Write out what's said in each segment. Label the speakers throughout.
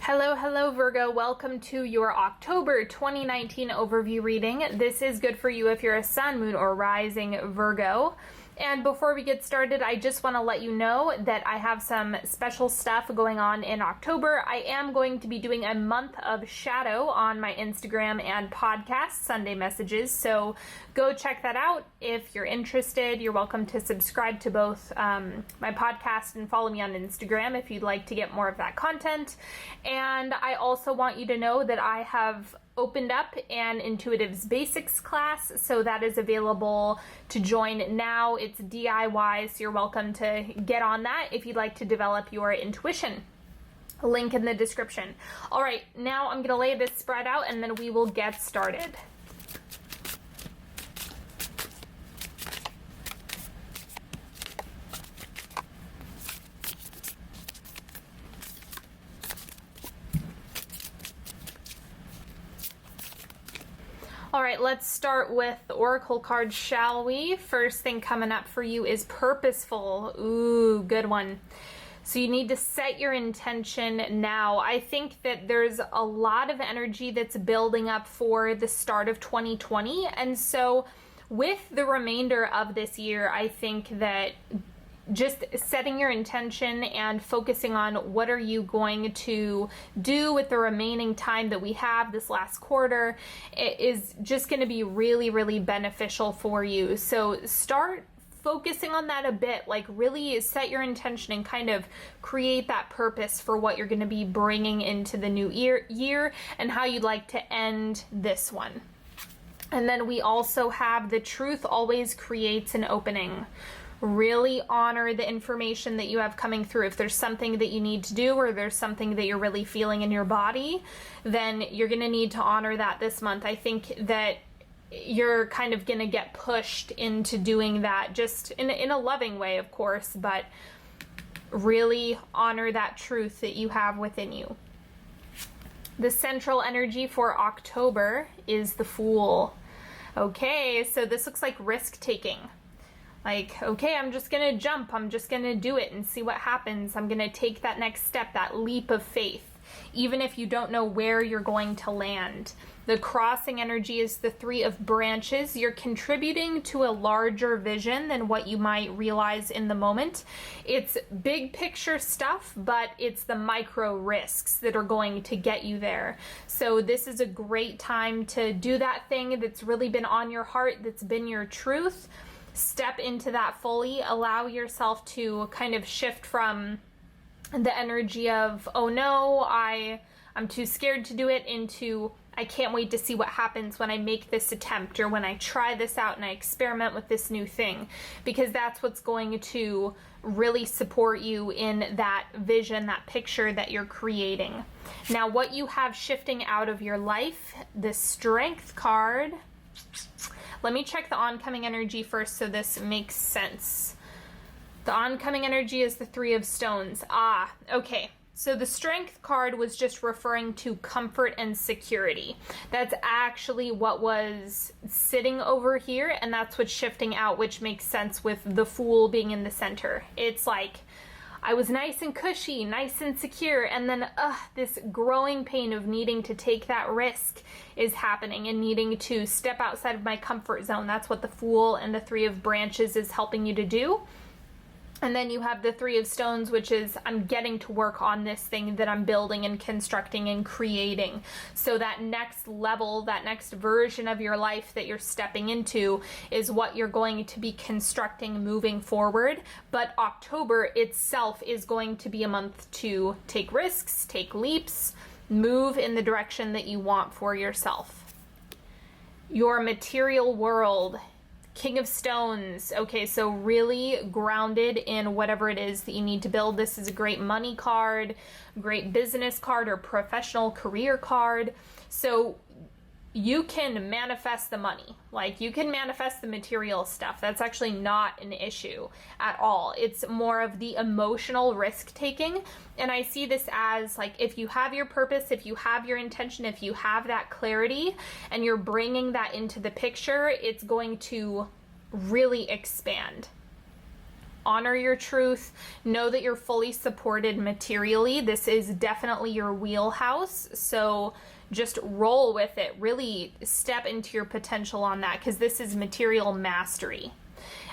Speaker 1: Hello Virgo, welcome to your October 2019 overview reading. This is good for you if you're a sun, moon, or rising Virgo. And before we get started, I just want to let you know that I have some special stuff going on in October. I am going to be doing a month of shadow on my Instagram and podcast, Sunday Messages. So go check that out. If you're interested, you're welcome to subscribe to both my podcast and follow me on Instagram if you'd like to get more of that content. And I also want you to know that I have opened up an Intuitives Basics class, so that is available to join now. It's DIY, so you're welcome to get on that if you'd like to develop your intuition. Link in the description. All right, now I'm gonna lay this spread out and then we will get started. All right, let's start with the Oracle card, shall we? First thing coming up for you is purposeful. Ooh, good one. So you need to set your intention now. I think that there's a lot of energy that's building up for the start of 2020. And so with the remainder of this year, I think that just setting your intention and focusing on what are you going to do with the remaining time that we have this last quarter is just going to be really, really beneficial for you. So start focusing on that a bit, like really set your intention and kind of create that purpose for what you're going to be bringing into the new year and how you'd like to end this one. And then we also have the truth always creates an opening. Really honor the information that you have coming through. If there's something that you need to do or there's something that you're really feeling in your body, then you're going to need to honor that this month. I think that you're kind of going to get pushed into doing that just in a loving way, of course, but really honor that truth that you have within you. The central energy for October is the Fool. Okay, so this looks like risk-taking. Like, okay, I'm just gonna jump, I'm just gonna do it and see what happens. I'm gonna take that next step, that leap of faith, even if you don't know where you're going to land. The crossing energy is the Three of Branches. You're contributing to a larger vision than what you might realize in the moment. It's big picture stuff, but it's the micro risks that are going to get you there. So this is a great time to do that thing that's really been on your heart, that's been your truth. Step into that fully. Allow yourself to kind of shift from the energy of, oh no, I'm too scared to do it, into I can't wait to see what happens when I make this attempt or when I try this out and I experiment with this new thing, because that's what's going to really support you in that vision, that picture that you're creating. Now, what you have shifting out of your life, the Strength card. Let me check the oncoming energy first so this makes sense. The oncoming energy is the Three of Stones. Okay. So the Strength card was just referring to comfort and security. That's actually what was sitting over here, and that's what's shifting out, which makes sense with the Fool being in the center. It's like, I was nice and cushy, nice and secure, and then this growing pain of needing to take that risk is happening and needing to step outside of my comfort zone. That's what the Fool and the Three of Branches is helping you to do. And then you have the Three of Stones, which is I'm getting to work on this thing that I'm building and constructing and creating. So that next level, that next version of your life that you're stepping into is what you're going to be constructing moving forward. But October itself is going to be a month to take risks, take leaps, move in the direction that you want for yourself. Your material world. King of Stones. Okay, so really grounded in whatever it is that you need to build. This is a great money card, great business card, or professional career card. So you can manifest the money. Like, you can manifest the material stuff. That's actually not an issue at all. It's more of the emotional risk taking. And I see this as, like, if you have your purpose, if you have your intention, if you have that clarity and you're bringing that into the picture, it's going to really expand. honor your truth. Know that you're fully supported materially. This is definitely your wheelhouse. So just roll with it. Really step into your potential on that, because this is material mastery.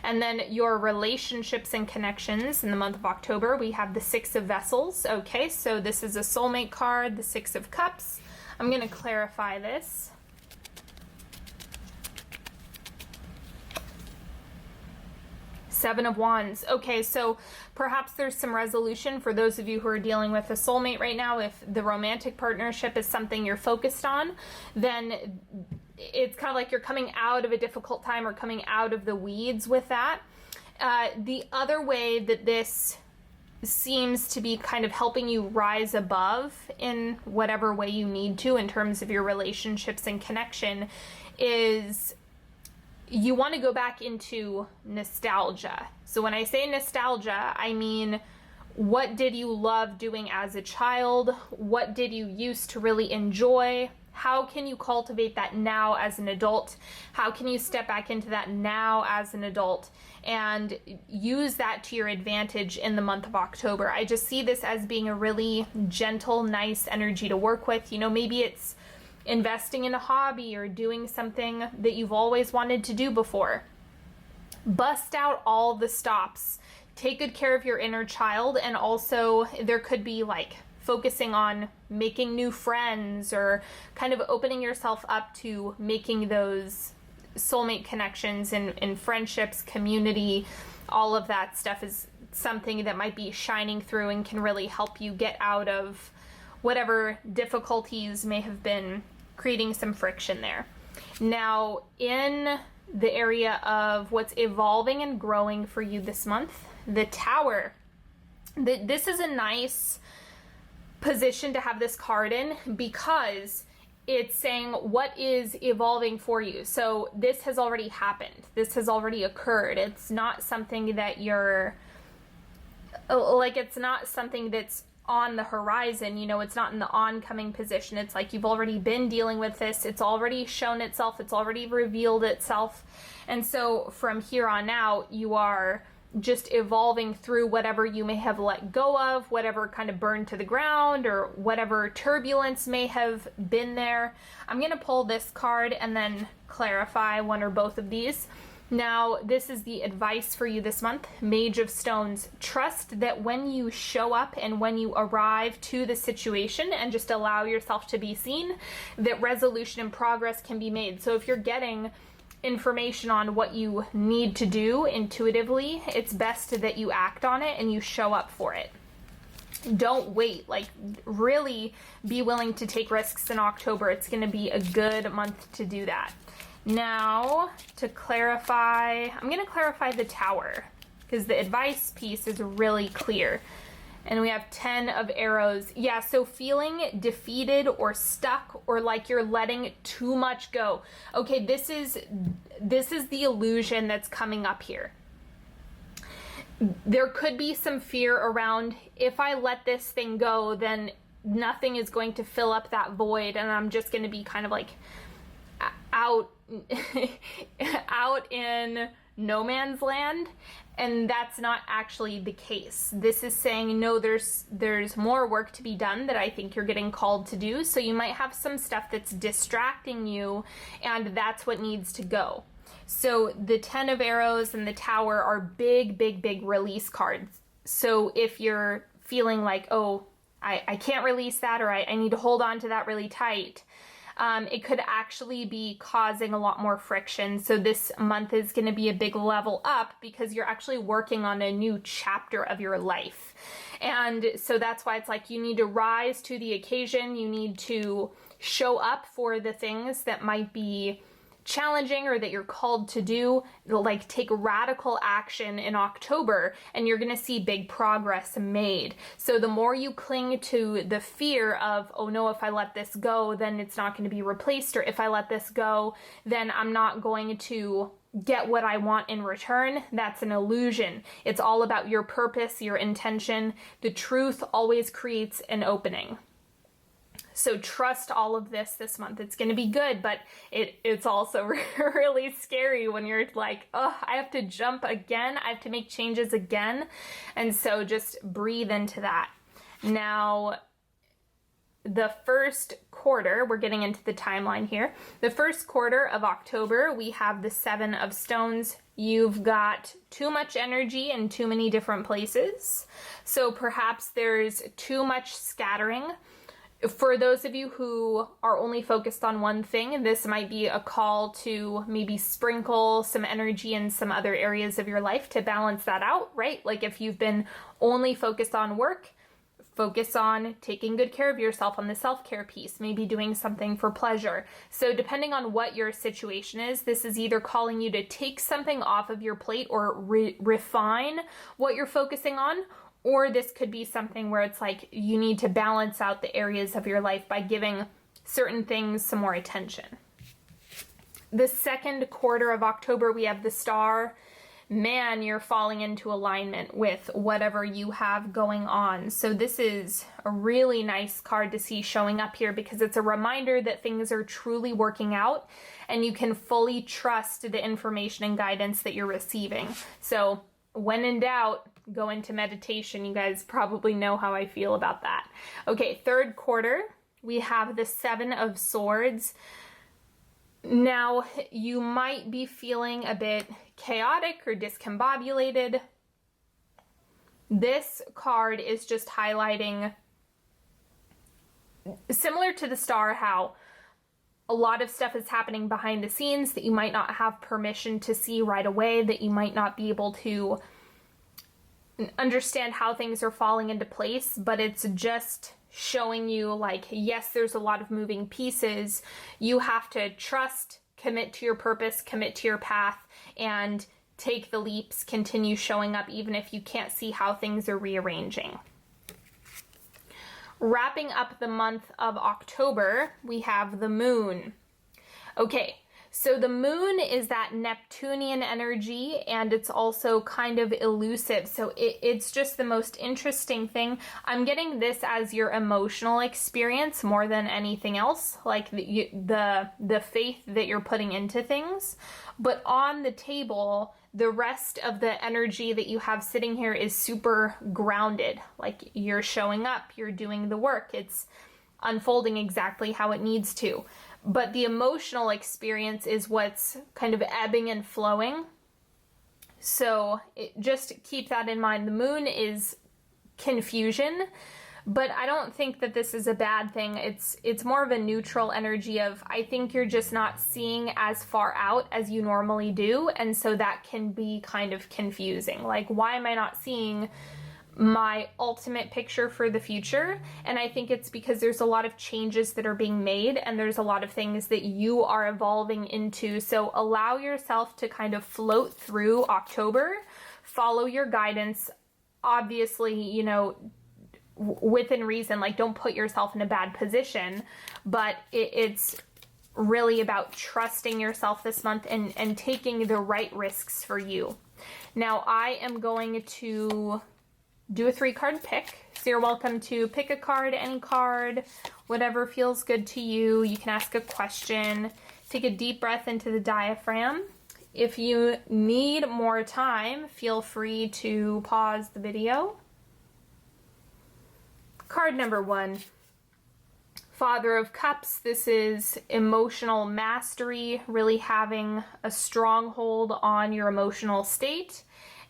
Speaker 1: And then your relationships and connections in the month of October, we have the Six of Vessels. Okay, so this is a soulmate card, the Six of Cups. I'm going to clarify this. Seven of Wands. Okay, so perhaps there's some resolution for those of you who are dealing with a soulmate right now. If the romantic partnership is something you're focused on, then it's kind of like you're coming out of a difficult time or coming out of the weeds with that. The other way that this seems to be kind of helping you rise above in whatever way you need to in terms of your relationships and connection is you want to go back into nostalgia. So when I say nostalgia, I mean, what did you love doing as a child? What did you used to really enjoy? How can you cultivate that now as an adult? How can you step back into that now as an adult and use that to your advantage in the month of October? I just see this as being a really gentle, nice energy to work with. You know, maybe it's investing in a hobby or doing something that you've always wanted to do before. Bust out all the stops. Take good care of your inner child, and also there could be like focusing on making new friends or kind of opening yourself up to making those soulmate connections in friendships, community. All of that stuff is something that might be shining through and can really help you get out of whatever difficulties may have been creating some friction there. Now, in the area of what's evolving and growing for you this month, the Tower. This is a nice position to have this card in because it's saying what is evolving for you. So this has already happened. This has already occurred. It's not something that you're like, it's not something that's on the horizon, you know, it's not in the oncoming position. It's like you've already been dealing with this. It's already shown itself. It's already revealed itself. And so from here on out, you are just evolving through whatever you may have let go of, whatever kind of burned to the ground, or whatever turbulence may have been there. I'm going to pull this card and then clarify one or both of these. Now, this is the advice for you this month, Mage of Stones. Trust that when you show up and when you arrive to the situation and just allow yourself to be seen, that resolution and progress can be made. So if you're getting information on what you need to do intuitively, it's best that you act on it and you show up for it. Don't wait. Like, really be willing to take risks in October. It's going to be a good month to do that. Now, to clarify, I'm going to clarify the Tower because the advice piece is really clear. And we have 10 of Arrows. Yeah, so feeling defeated or stuck or like you're letting too much go. Okay, this is the illusion that's coming up here. There could be some fear around, if I let this thing go, then nothing is going to fill up that void and I'm just going to be kind of like out in no man's land, and that's not actually the case. This is saying, no, there's more work to be done that I think you're getting called to do. So you might have some stuff that's distracting you, and that's what needs to go. So the 10 of Arrows and the Tower are big, big, big release cards. So if you're feeling like, oh, I can't release that, or I need to hold on to that really tight, it could actually be causing a lot more friction. So this month is going to be a big level up because you're actually working on a new chapter of your life. And so that's why it's like you need to rise to the occasion. You need to show up for the things that might be challenging or that you're called to do, like take radical action in October, and you're going to see big progress made. So the more you cling to the fear of, oh no, if I let this go, then it's not going to be replaced, or if I let this go, then I'm not going to get what I want in return, that's an illusion. It's all about your purpose, your intention. The truth always creates an opening. So trust all of this month. It's going to be good, but it's also really scary when you're like, oh, I have to jump again. I have to make changes again. And so just breathe into that. Now, the first quarter, we're getting into the timeline here. The first quarter of October, we have the 7 of Stones. You've got too much energy in too many different places. So perhaps there's too much scattering. For those of you who are only focused on one thing, this might be a call to maybe sprinkle some energy in some other areas of your life to balance that out, right? Like if you've been only focused on work, focus on taking good care of yourself on the self-care piece, maybe doing something for pleasure. So depending on what your situation is, this is either calling you to take something off of your plate or refine what you're focusing on, or this could be something where it's like you need to balance out the areas of your life by giving certain things some more attention. The second quarter of October, we have the Star. Man, you're falling into alignment with whatever you have going on. So this is a really nice card to see showing up here because it's a reminder that things are truly working out and you can fully trust the information and guidance that you're receiving. So when in doubt, go into meditation. You guys probably know how I feel about that. Okay, third quarter, we have the 7 of Swords. Now, you might be feeling a bit chaotic or discombobulated. This card is just highlighting, similar to the Star, how a lot of stuff is happening behind the scenes that you might not have permission to see right away, that you might not be able to understand how things are falling into place, but it's just showing you like, yes, there's a lot of moving pieces. You have to trust, commit to your purpose, commit to your path, and take the leaps, continue showing up even if you can't see how things are rearranging. Wrapping up the month of October, we have the Moon. Okay, so the Moon is that Neptunian energy, and it's also kind of elusive. So it's just the most interesting thing. I'm getting this as your emotional experience more than anything else, like the faith that you're putting into things. But on the table, the rest of the energy that you have sitting here is super grounded. Like you're showing up, you're doing the work, it's unfolding exactly how it needs to. But the emotional experience is what's kind of ebbing and flowing. So just keep that in mind. The Moon is confusion, but I don't think that this is a bad thing. It's more of a neutral energy of, I think you're just not seeing as far out as you normally do. And so that can be kind of confusing. Like, why am I not seeing my ultimate picture for the future? And I think it's because there's a lot of changes that are being made and there's a lot of things that you are evolving into. So allow yourself to kind of float through October, follow your guidance, obviously, you know, within reason, like don't put yourself in a bad position, but it's really about trusting yourself this month and taking the right risks for you. Now I am going to do a 3-card pick. So you're welcome to pick a card, any card, whatever feels good to you. You can ask a question. Take a deep breath into the diaphragm. If you need more time, feel free to pause the video. Card number 1, Father of Cups. This is emotional mastery, really having a stronghold on your emotional state.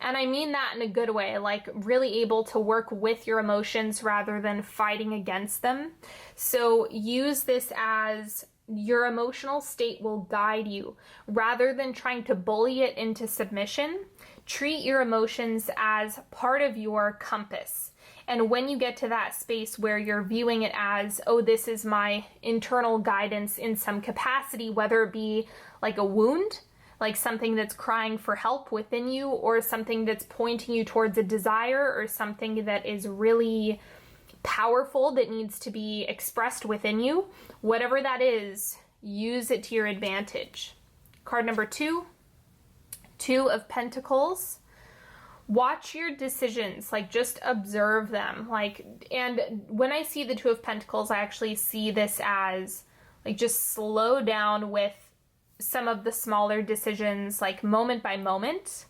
Speaker 1: And I mean that in a good way, like really able to work with your emotions rather than fighting against them. So use this as your emotional state will guide you. Rather than trying to bully it into submission, treat your emotions as part of your compass. And when you get to that space where you're viewing it as, oh, this is my internal guidance in some capacity, whether it be like a wound, like something that's crying for help within you, or something that's pointing you towards a desire, or something that is really powerful that needs to be expressed within you, whatever that is, use it to your advantage. Card number 2, 2 of Pentacles. watch your decisions, like just observe them. Like, and when I see the Two of Pentacles, I actually see this as like just slow down with some of the smaller decisions, like moment by moment.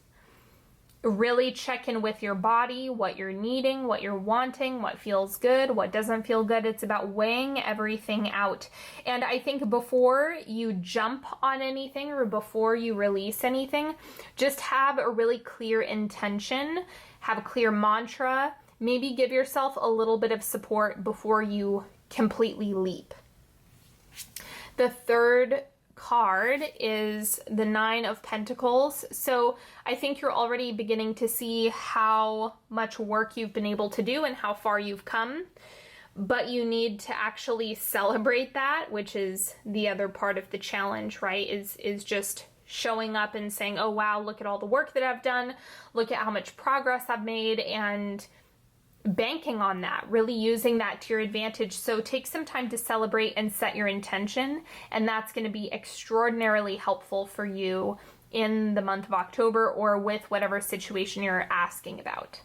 Speaker 1: Really check in with your body, what you're needing, what you're wanting, what feels good, what doesn't feel good. It's about weighing everything out. And I think before you jump on anything or before you release anything, just have a really clear intention, have a clear mantra, maybe give yourself a little bit of support before you completely leap. The third card is the Nine of Pentacles. So I think you're already beginning to see how much work you've been able to do and how far you've come, but you need to actually celebrate that, which is the other part of the challenge, right? Is just showing up and saying, oh wow, look at all the work that I've done, look at how much progress I've made, and banking on that, really using that to your advantage. So take some time to celebrate and set your intention, and that's going to be extraordinarily helpful for you in the month of October or with whatever situation you're asking about.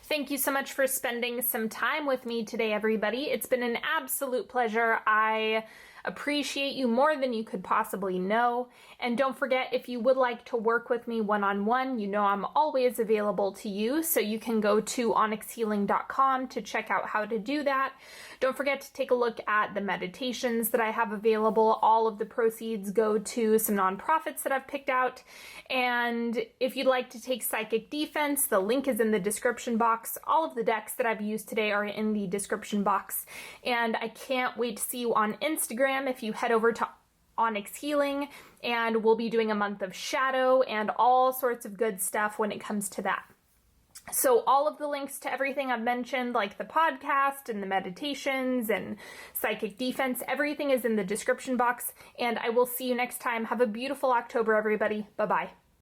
Speaker 1: Thank you so much for spending some time with me today, everybody. It's been an absolute pleasure. I appreciate you more than you could possibly know. And don't forget, if you would like to work with me one-on-one, you know I'm always available to you. So you can go to onyxhealing.com to check out how to do that. Don't forget to take a look at the meditations that I have available. All of the proceeds go to some nonprofits that I've picked out. And if you'd like to take Psychic Defense, the link is in the description box. All of the decks that I've used today are in the description box. And I can't wait to see you on Instagram if you head over to Onyx Healing, and we'll be doing a month of shadow and all sorts of good stuff when it comes to that. So all of the links to everything I've mentioned, like the podcast and the meditations and Psychic Defense, everything is in the description box, and I will see you next time. Have a beautiful October, everybody. Bye-bye.